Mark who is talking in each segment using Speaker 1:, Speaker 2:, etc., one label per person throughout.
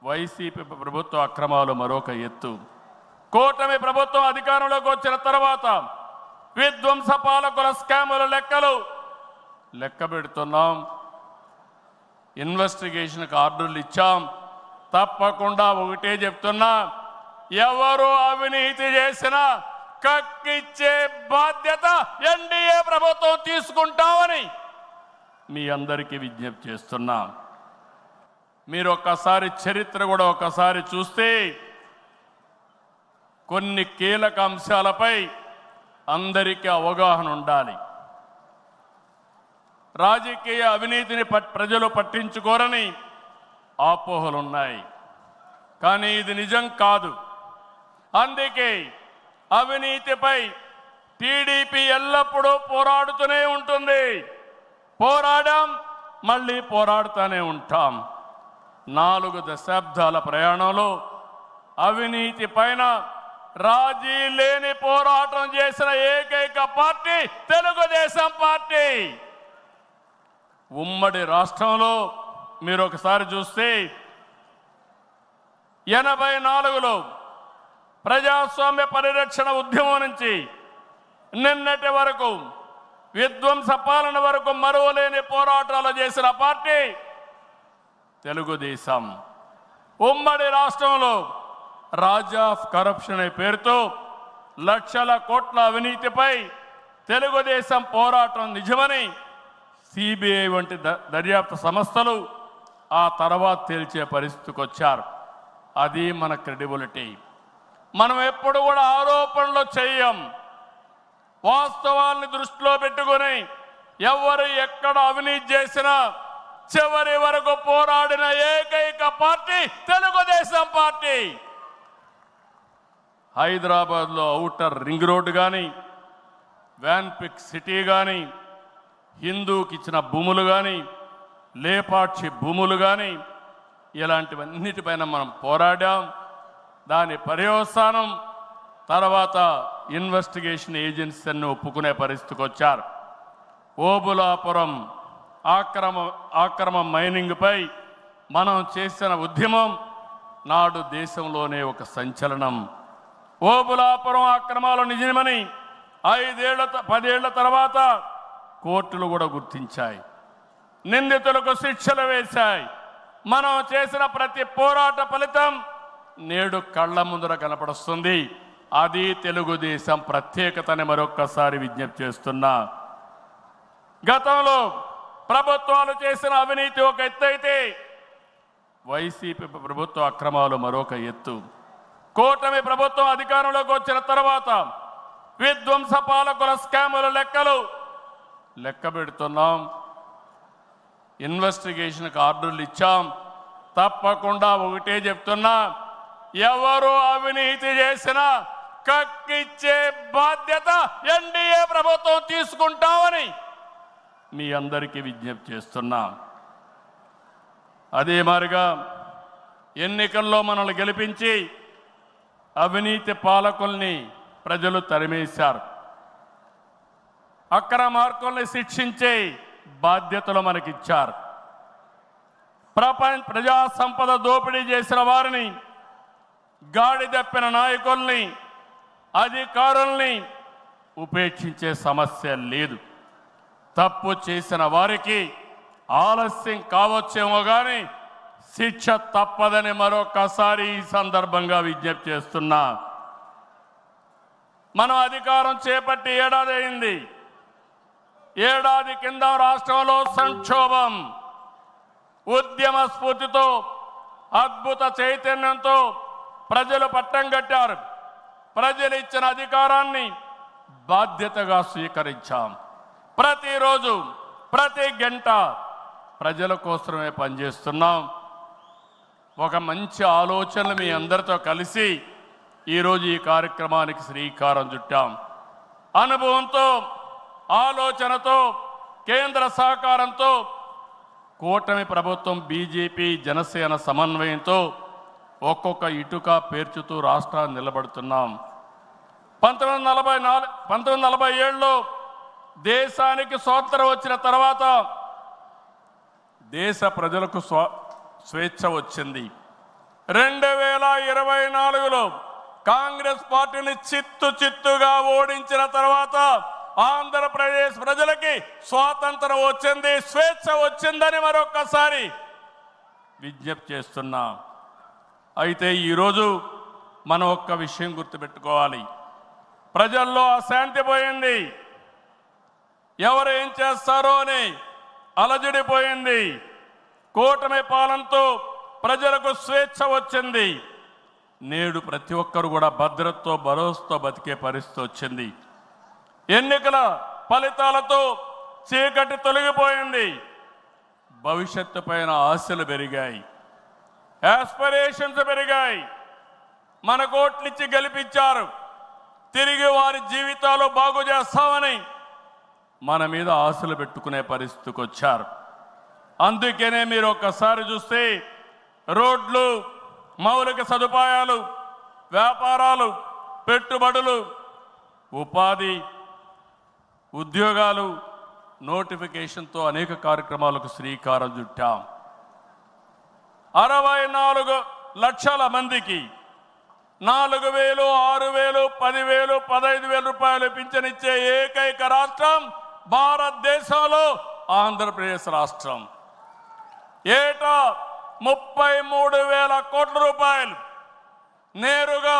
Speaker 1: YCP ప్రభుత్వ అక్రమాలు మరొక ఎత్తు. కూటమి ప్రభుత్వం అధికారంలోకి వచ్చిన తర్వాత విధ్వంస పాలకుల స్కాముల లెక్క పెడుతున్నాం. ఇన్వెస్టిగేషన్కి ఆర్డర్లు ఇచ్చాం. తప్పకుండా ఒకటే చెప్తున్నా, ఎవరు అవినీతి చేసినా కక్కిచ్చే బాధ్యత ఎన్డీఏ ప్రభుత్వం తీసుకుంటామని మీ అందరికీ విజ్ఞప్తి చేస్తున్నా. మీరు ఒక్కసారి చరిత్ర కూడా ఒకసారి చూస్తే కొన్ని కీలక అంశాలపై అందరికీ అవగాహన ఉండాలి. రాజకీయ అవినీతిని ప్రజలు పట్టించుకోరని అపోహలున్నాయి, కానీ ఇది నిజం కాదు. అందుకే అవినీతిపై టీడీపీ ఎల్లప్పుడూ పోరాడుతూనే ఉంటుంది. పోరాడాం, మళ్ళీ పోరాడుతూనే ఉంటాం. 4 దశాబ్దాల ప్రయాణంలో అవినీతి పైన రాజీ లేని పోరాటం చేసిన ఏకైక పార్టీ తెలుగుదేశం పార్టీ. ఉమ్మడి రాష్ట్రంలో మీరు ఒకసారి చూస్తే 84లో ప్రజాస్వామ్య పరిరక్షణ ఉద్యమం నుంచి నిన్నటి వరకు విధ్వంస పాలన వరకు మరువలేని పోరాటాలు చేసిన పార్టీ తెలుగుదేశం. ఉమ్మడి రాష్ట్రంలో రాజా ఆఫ్ కరప్షన్ అనే పేరుతో లక్షల కోట్ల అవినీతిపై తెలుగుదేశం పోరాటం నిజమని సిబిఐ వంటి దర్యాప్తు సంస్థలు ఆ తర్వాత తేల్చే పరిస్థితికి వచ్చారు. అది మన క్రెడిబిలిటీ. మనం ఎప్పుడు కూడా ఆరోపణలు చేయం. వాస్తవాల్ని దృష్టిలో పెట్టుకొని ఎవరు ఎక్కడ అవినీతి చేసినా చివరి వరకు పోరాడిన ఏకైక పార్టీ తెలుగుదేశం పార్టీ. హైదరాబాద్లో ఔటర్ రింగ్ రోడ్డు కానీ, వ్యాన్పిక్ సిటీ కానీ, హిందూకి ఇచ్చిన భూములు కానీ, లేపాక్షి భూములు కానీ, ఇలాంటివన్నిటిపైన మనం పోరాడాం. దాని పర్యవసానం తర్వాత ఇన్వెస్టిగేషన్ ఏజెన్సీ అన్ని ఒప్పుకునే పరిస్థితికి వచ్చారు. ఓబులాపురం ఆక్రమ మైనింగ్పై మనం చేసిన ఉద్యమం నాడు దేశంలోనే ఒక సంచలనం. ఓబులాపురం అక్రమాలు నిజమని 10 ఏళ్ల తర్వాత కోర్టులు కూడా గుర్తించాయి. నిందితులకు శిక్షలు వేశాయి. మనం చేసిన ప్రతి పోరాట ఫలితం నేడు కళ్ళ ముందర కనపడుస్తుంది. అది తెలుగుదేశం ప్రత్యేకతని మరొక్కసారి విజ్ఞప్తి చేస్తున్నా. గతంలో ప్రభుత్వాలు చేసిన అవినీతి ఒక ఎత్తు అయితే వైసీపీ ప్రభుత్వ అక్రమాలు మరొక ఎత్తు. కూటమి ప్రభుత్వం అధికారంలోకి వచ్చిన తర్వాత విధ్వంస పాలకుల స్కాముల లెక్క పెడుతున్నాం. ఇన్వెస్టిగేషన్కి ఆర్డర్లు ఇచ్చాం. తప్పకుండా ఒకటే చెప్తున్నా, ఎవరు అవినీతి చేసినా కక్కిచ్చే బాధ్యత ఎన్డీఏ ప్రభుత్వం తీసుకుంటామని మీ అందరికీ విజ్ఞప్తి చేస్తున్నా. అదే మాదిరిగా ఎన్నికల్లో మనల్ని గెలిపించి అవినీతి పాలకుల్ని ప్రజలు తరిమేశారు. అక్రమార్కుల్ని శిక్షించే బాధ్యతలు మనకిచ్చారు. ప్రజా సంపద దోపిడీ చేసిన వారిని, గాడి తప్పిన నాయకుల్ని, అధికారుల్ని ఉపేక్షించే సమస్య లేదు. తప్పు చేసిన వారికి ఆలస్యం కావచ్చేమో కానీ శిక్ష తప్పదని మరొకసారి ఈ సందర్భంగా విజ్ఞప్తి చేస్తున్నా. మనం అధికారం చేపట్టి ఏడాది అయింది. ఏడాది కింద రాష్ట్రంలో సంక్షోభం, ఉద్యమ స్ఫూర్తితో, అద్భుత చైతన్యంతో ప్రజలు పట్టం కట్టారు. ప్రజలు ఇచ్చిన అధికారాన్ని బాధ్యతగా స్వీకరించాం. ప్రతిరోజు ప్రతి గంట ప్రజల కోసమే పనిచేస్తున్నాం. ఒక మంచి ఆలోచనలు మీ అందరితో కలిసి ఈరోజు ఈ కార్యక్రమానికి శ్రీకారం చుట్టాం. అనుభవంతో, ఆలోచనతో, కేంద్ర సహకారంతో కూటమి ప్రభుత్వం బీజేపీ జనసేన సమన్వయంతో ఒక్కొక్క ఇటుక పేర్చుతూ రాష్ట్రాన్ని నిలబడుతున్నాం. 1947లో దేశానికి స్వాతంత్రం వచ్చిన తర్వాత దేశ ప్రజలకు స్వేచ్ఛ వచ్చింది. 2024లో కాంగ్రెస్ పార్టీని చిత్తుగా ఓడించిన తర్వాత ఆంధ్రప్రదేశ్ ప్రజలకి స్వాతంత్రం వచ్చింది, స్వేచ్ఛ వచ్చిందని మరొక్కసారి విజ్ఞప్తి చేస్తున్నా. అయితే ఈరోజు మనం ఒక్క విషయం గుర్తుపెట్టుకోవాలి. ప్రజల్లో అశాంతి పోయింది, ఎవరు ఏం చేస్తారో అని అలజడిపోయింది. కూటమి పాలనతో ప్రజలకు స్వేచ్ఛ వచ్చింది. నేడు ప్రతి ఒక్కరు కూడా భద్రతతో భరోసాతో బతికే పరిస్థితి వచ్చింది. ఎన్నికల ఫలితాలతో చీకటి తొలగిపోయింది. భవిష్యత్తు పైన ఆశలు పెరిగాయి, యాస్పిరేషన్స్ పెరిగాయి. మన కోట్లిచ్చి గెలిపించారు, తిరిగి వారి జీవితాలు బాగు చేస్తామని మన మీద ఆశలు పెట్టుకునే పరిస్థితికి వచ్చారు. అందుకనే మీరు ఒక్కసారి చూస్తే రోడ్లు, మౌలిక సదుపాయాలు, వ్యాపారాలు, పెట్టుబడులు, ఉపాధి, ఉద్యోగాలు, నోటిఫికేషన్తో అనేక కార్యక్రమాలకు శ్రీకారం చుట్టాం. 64 లక్షల మందికి 4,000, 6,000, 10,000, 15,000 రూపాయలు పింఛనిచ్చే ఏకైక రాష్ట్రం భారతదేశంలో ఆంధ్రప్రదేశ్ రాష్ట్రం. ఏటా 33,000 కోట్ల రూపాయలు నేరుగా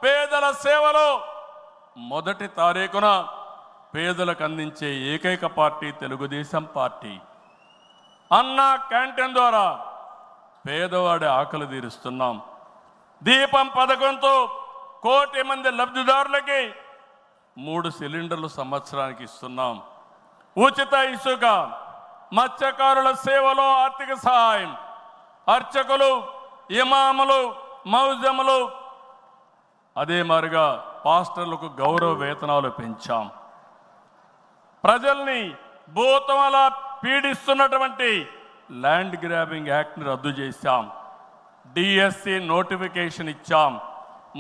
Speaker 1: పేదల సేవలో మొదటి తారీఖున పేదలకు అందించే ఏకైక పార్టీ తెలుగుదేశం పార్టీ. అన్న క్యాంటీన్ ద్వారా పేదవాడి ఆకలి తీరుస్తున్నాం. దీపం పథకంతో 1 కోటి మంది లబ్ధిదారులకి 3 సిలిండర్లు సంవత్సరానికి ఇస్తున్నాం. ఉచిత ఇసుక, మత్స్యకారుల సేవలో ఆర్థిక సహాయం, అర్చకులు, ఇమాములు, మౌజములు, అదే మాదిరిగా పాస్టర్లకు గౌరవ వేతనాలు పెంచాం. ప్రజల్ని భూతమలా పీడిస్తున్నటువంటి ల్యాండ్ గ్రాబింగ్ యాక్ట్ని రద్దు చేశాం. డిఎస్సి నోటిఫికేషన్ ఇచ్చాం.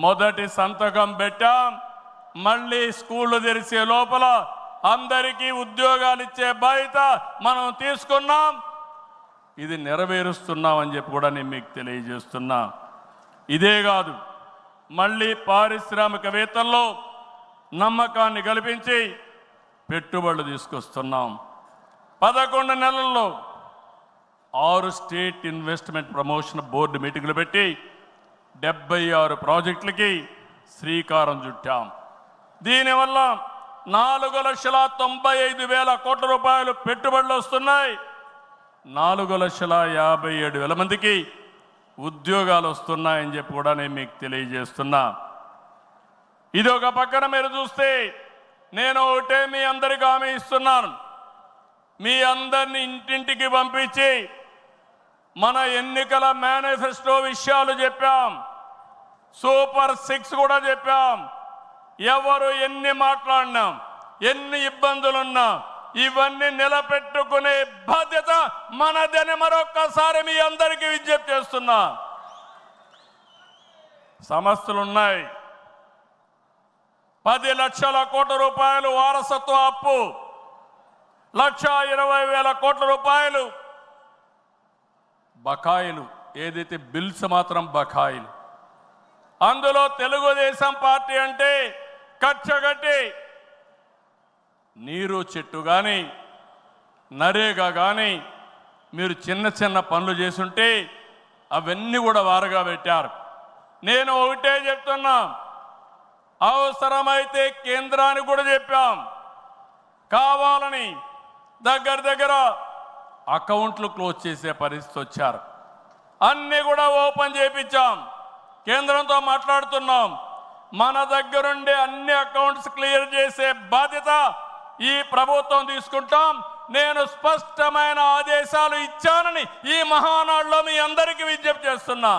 Speaker 1: మొదటి సంతకం పెట్టాం. మళ్ళీ స్కూళ్ళు తెరిచే లోపల అందరికీ ఉద్యోగాలు ఇచ్చే బాధ్యత మనం తీసుకున్నాం. ఇది నెరవేరుస్తున్నామని చెప్పి కూడా నేను మీకు తెలియజేస్తున్నా. ఇదే కాదు, మళ్ళీ పారిశ్రామికవేత్తల్లో నమ్మకాన్ని కల్పించి పెట్టుబడులు తీసుకొస్తున్నాం. 11 నెలల్లో 6 స్టేట్ ఇన్వెస్ట్మెంట్ ప్రమోషన్ బోర్డు మీటింగులు పెట్టి 76 ప్రాజెక్టులకి శ్రీకారం చుట్టాం. దీనివల్ల 4,95,000 కోట్ల రూపాయలు పెట్టుబడులు వస్తున్నాయి. 4,57,000 మందికి ఉద్యోగాలు వస్తున్నాయని చెప్పి కూడా నేను మీకు తెలియజేస్తున్నా. ఇది ఒక పక్కన మీరు చూస్తే, నేను ఒకటే మీ అందరికీ హామీ ఇస్తున్నాను. మీ అందరిని ఇంటింటికి పంపించి మన ఎన్నికల మేనిఫెస్టో విషయాలు చెప్పాం. సూపర్ 6 కూడా చెప్పాం. ఎవరు ఎన్ని మాట్లాడినా, ఎన్ని ఇబ్బందులున్నా ఇవన్నీ నిలబెట్టుకునే బాధ్యత మనదని మరొక్కసారి మీ అందరికీ విజ్ఞప్తి చేస్తున్నా. సమస్యలు ఉన్నాయి. 10 లక్షల కోట్ల రూపాయలు వారసత్వ అప్పు, 1,20,000 కోట్ల రూపాయలు బకాయిలు, ఏదైతే బిల్స్ మాత్రం బకాయిలు. అందులో తెలుగుదేశం పార్టీ అంటే కచ్చగట్టి నీరు చెట్టు కానీ, నరేగా కానీ మీరు చిన్న చిన్న పనులు చేసుంటే అవన్నీ కూడా వారగా పెట్టారు. నేను ఒకటే చెప్తున్నా, అవసరమైతే కేంద్రానికి కూడా చెప్పాం. కావాలని దగ్గర అకౌంట్లు క్లోజ్ చేసే పరిస్థితి వచ్చారు. అన్నీ కూడా ఓపెన్ చేయించాం. కేంద్రంతో మాట్లాడుతున్నాం. మన దగ్గరుండే అన్ని అకౌంట్స్ క్లియర్ చేసే బాధ్యత ఈ ప్రభుత్వం తీసుకుంటాం. నేను స్పష్టమైన ఆదేశాలు ఇచ్చానని ఈ మహానాడులో మీ అందరికీ విజ్ఞప్తి చేస్తున్నా.